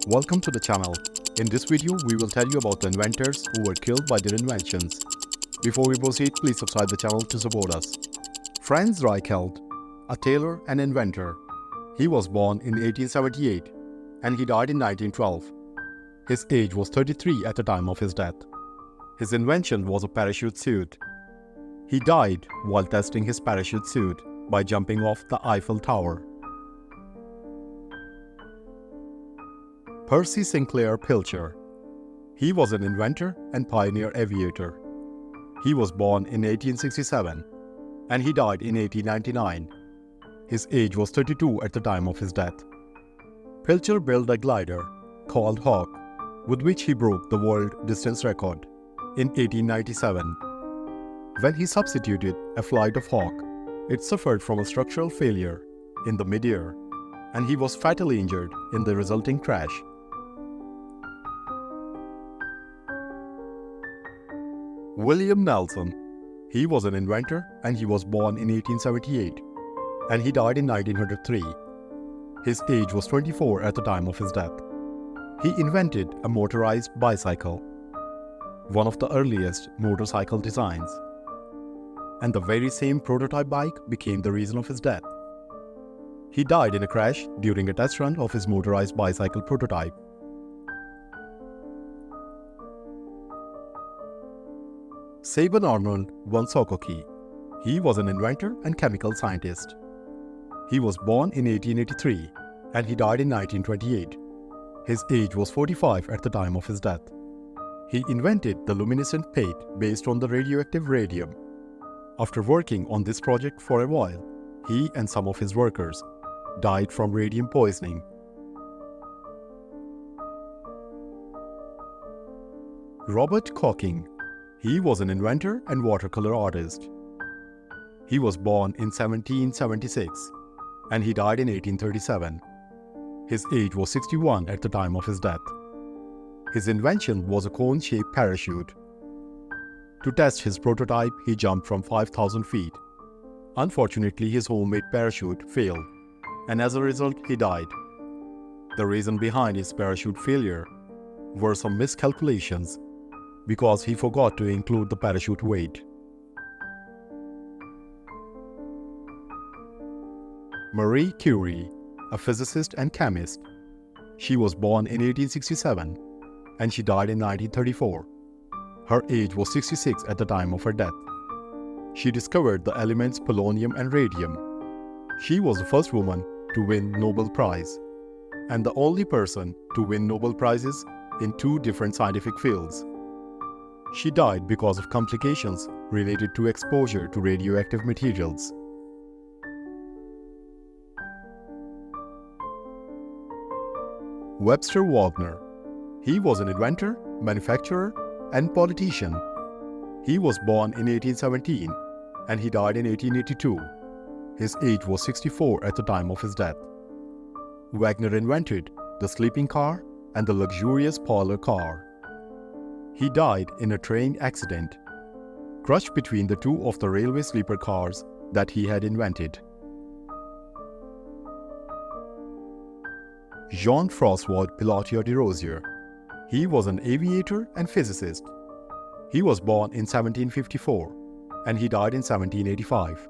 Welcome to the channel. In this video, we will tell you about the inventors who were killed by their inventions. Before we proceed, please subscribe the channel to support us. Franz Reichelt, a tailor and inventor. He was born in 1878 and he died in 1912. His age was 33 at the time of his death. His invention was a parachute suit. He died while testing his parachute suit by jumping off the Eiffel Tower. Percy Sinclair Pilcher. He was an inventor and pioneer aviator. He was born in 1867 and he died in 1899. His age was 32 at the time of his death. Pilcher built a glider called Hawk, with which he broke the world distance record in 1897. When he substituted a flight of Hawk, it suffered from a structural failure in the mid-air and he was fatally injured in the resulting crash. William Nelson. He was an inventor and he was born in 1878 and he died in 1903. His age was 24 at the time of his death. He invented a motorized bicycle, one of the earliest motorcycle designs, and the very same prototype bike became the reason of his death. He died in a crash during a test run of his motorized bicycle prototype. Saban Arnold von Sokoki. He was an inventor and chemical scientist. He was born in 1883 and he died in 1928. His age was 45 at the time of his death. He invented the luminescent paint based on the radioactive radium. After working on this project for a while, he and some of his workers died from radium poisoning. Robert Hocking. He was an inventor and watercolor artist. He was born in 1776 and he died in 1837. His age was 61 at the time of his death. His invention was a cone-shaped parachute. To test his prototype, he jumped from 5,000 feet. Unfortunately, his homemade parachute failed, and as a result, he died. The reason behind his parachute failure were some miscalculations because he forgot to include the parachute weight. Marie Curie, a physicist and chemist. She was born in 1867 and she died in 1934. Her age was 66 at the time of her death. She discovered the elements polonium and radium. She was the first woman to win Nobel Prize and the only person to win Nobel Prizes in two different scientific fields. She died because of complications related to exposure to radioactive materials. Webster Wagner. He was an inventor, manufacturer, and politician. He was born in 1817 and he died in 1882. His age was 64 at the time of his death. Wagner invented the sleeping car and the luxurious parlor car. He died in a train accident, crushed between the two of the railway sleeper cars that he had invented. Jean-François Pilatier de Rosier. He was an aviator and physicist. He was born in 1754 and he died in 1785.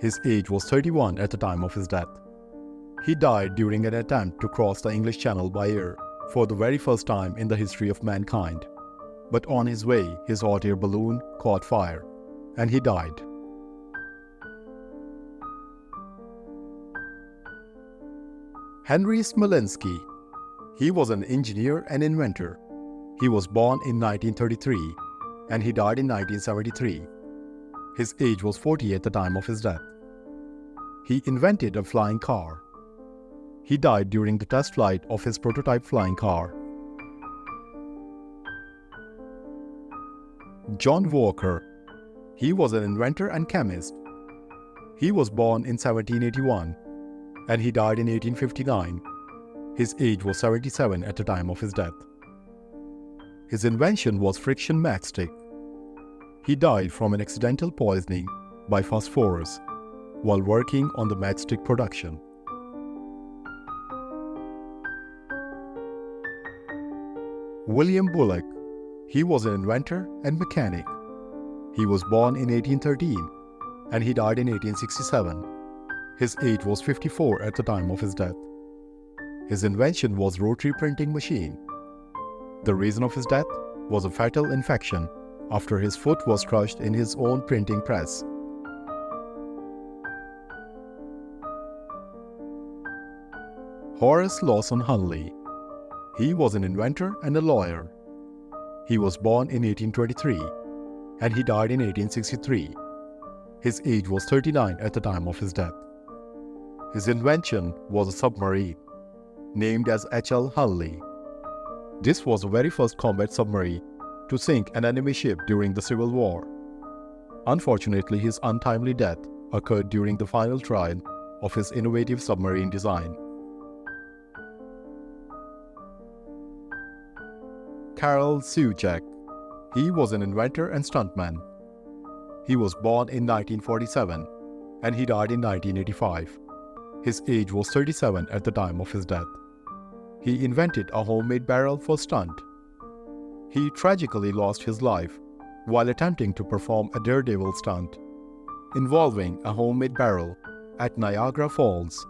His age was 31 at the time of his death. He died during an attempt to cross the English Channel by air for the very first time in the history of mankind. But on his way, his hot air balloon caught fire and he died. Henry Smolenski. He was an engineer and inventor. He was born in 1933 and he died in 1973. His age was 40 at the time of his death. He invented a flying car. He died during the test flight of his prototype flying car. John Walker. He was an inventor and chemist. He was born in 1781 and he died in 1859. His age was 77 at the time of his death. His invention was friction matchstick. He died from an accidental poisoning by phosphorus while working on the matchstick production. William Bullock. He was an inventor and mechanic. He was born in 1813 and he died in 1867. His age was 54 at the time of his death. His invention was rotary printing machine. The reason of his death was a fatal infection after his foot was crushed in his own printing press. Horace Lawson Hunley. He was an inventor and a lawyer. He was born in 1823 and he died in 1863. His age was 39 at the time of his death. His invention was a submarine, named as H.L. Hunley. This was the very first combat submarine to sink an enemy ship during the Civil War. Unfortunately, his untimely death occurred during the final trial of his innovative submarine design. Carroll Suchek. He was an inventor and stuntman. He was born in 1947 and he died in 1985. His age was 37 at the time of his death. He invented a homemade barrel for stunt. He tragically lost his life while attempting to perform a Daredevil stunt involving a homemade barrel at Niagara Falls.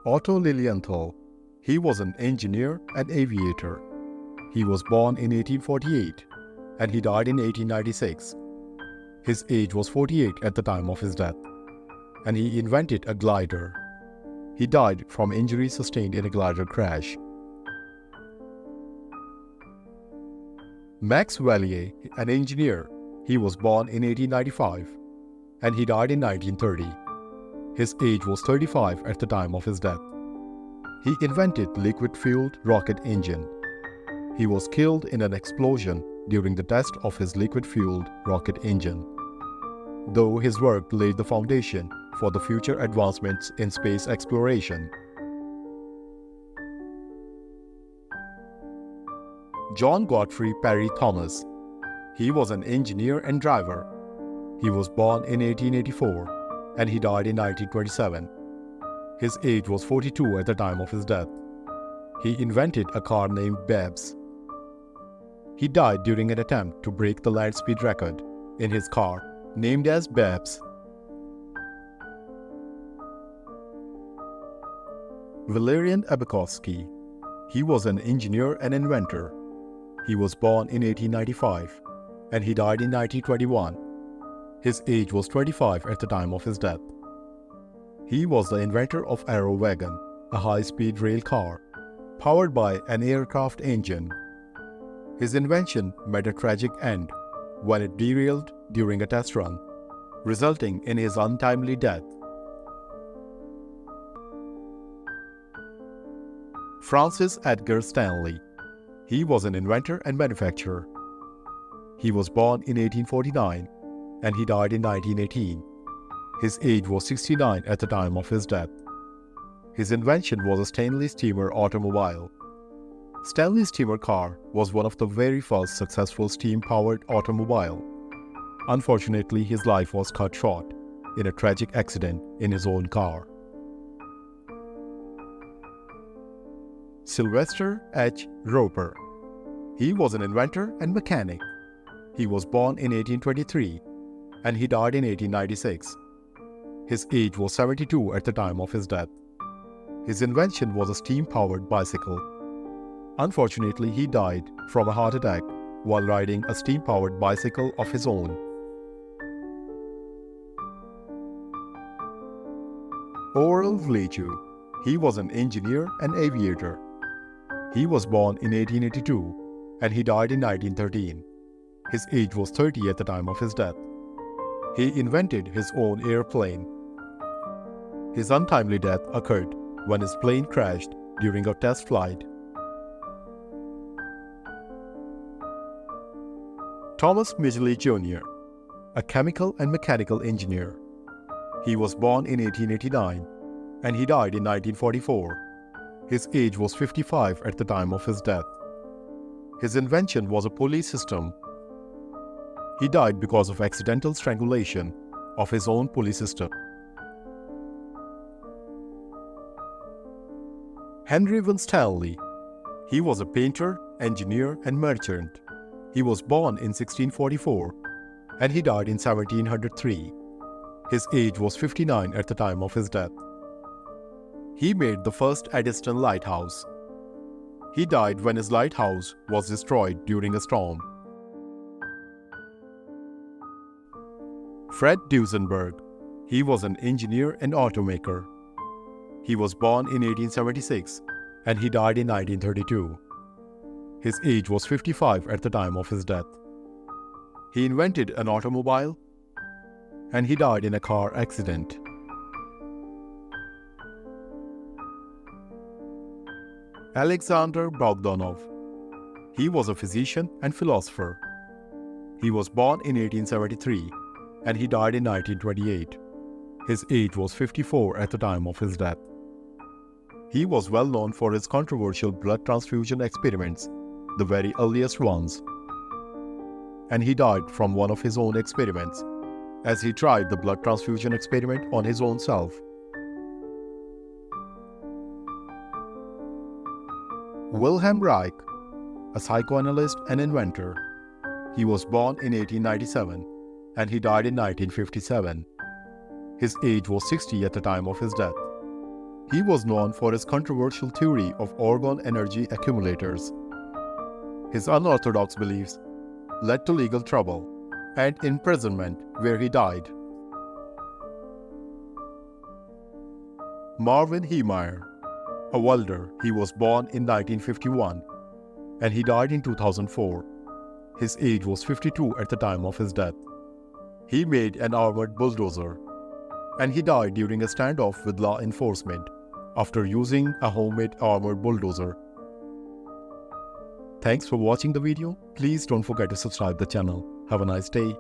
Otto Lilienthal. He was an engineer and aviator. He was born in 1848 and he died in 1896. His age was 48 at the time of his death, and he invented a glider. He died from injuries sustained in a glider crash. Max Valier, an engineer, he was born in 1895 and he died in 1930. His age was 35 at the time of his death. He invented liquid-fueled rocket engine. He was killed in an explosion during the test of his liquid-fueled rocket engine, though his work laid the foundation for the future advancements in space exploration. John Godfrey Parry Thomas. He was an engineer and driver. He was born in 1884 and he died in 1927. His age was 42 at the time of his death. He invented a car named Babs. He died during an attempt to break the land speed record in his car, named as Babs. Valerian Abakovsky. He was an engineer and inventor. He was born in 1895 and he died in 1921. His age was 25 at the time of his death. He was the inventor of Arrow Wagon, a high-speed rail car powered by an aircraft engine. His invention met a tragic end when it derailed during a test run, resulting in his untimely death. Francis Edgar Stanley. He was an inventor and manufacturer. He was born in 1849 and he died in 1918. His age was 69 at the time of his death. His invention was a Stanley steamer automobile. Stanley steamer car was one of the very first successful steam-powered automobile. Unfortunately, his life was cut short in a tragic accident in his own car. Sylvester H. Roper. He was an inventor and mechanic. He was born in 1823 and he died in 1896. His age was 72 at the time of his death. His invention was a steam-powered bicycle. Unfortunately, he died from a heart attack while riding a steam-powered bicycle of his own. Orel Vlechu. He was an engineer and aviator. He was born in 1882 and he died in 1913. His age was 30 at the time of his death. He invented his own airplane. His untimely death occurred when his plane crashed during a test flight. Thomas Midgley Jr., a chemical and mechanical engineer. He was born in 1889 and he died in 1944. His age was 55 at the time of his death. His invention was a pulley system. He died because of accidental strangulation of his own pulley system. Henry Winstanley. He was a painter, engineer, and merchant. He was born in 1644 and he died in 1703. His age was 59 at the time of his death. He made the first Eddystone lighthouse. He died when his lighthouse was destroyed during a storm. Fred Duesenberg. He was an engineer and automaker. He was born in 1876 and he died in 1932. His age was 55 at the time of his death. He invented an automobile and he died in a car accident. Alexander Bogdanov. He was a physician and philosopher. He was born in 1873 and he died in 1928. His age was 54 at the time of his death. He was well known for his controversial blood transfusion experiments, the very earliest ones. And he died from one of his own experiments, as he tried the blood transfusion experiment on his own self. Wilhelm Reich, a psychoanalyst and inventor. He was born in 1897 and he died in 1957. His age was 60 at the time of his death. He was known for his controversial theory of orgone energy accumulators. His unorthodox beliefs led to legal trouble and imprisonment, where he died. Marvin Heemeyer, a welder. He was born in 1951 and he died in 2004. His age was 52 at the time of his death. He made an armored bulldozer and he died during a standoff with law enforcement after using a homemade armored bulldozer. Thanks for watching the video. Please don't forget to subscribe the channel. Have a nice day.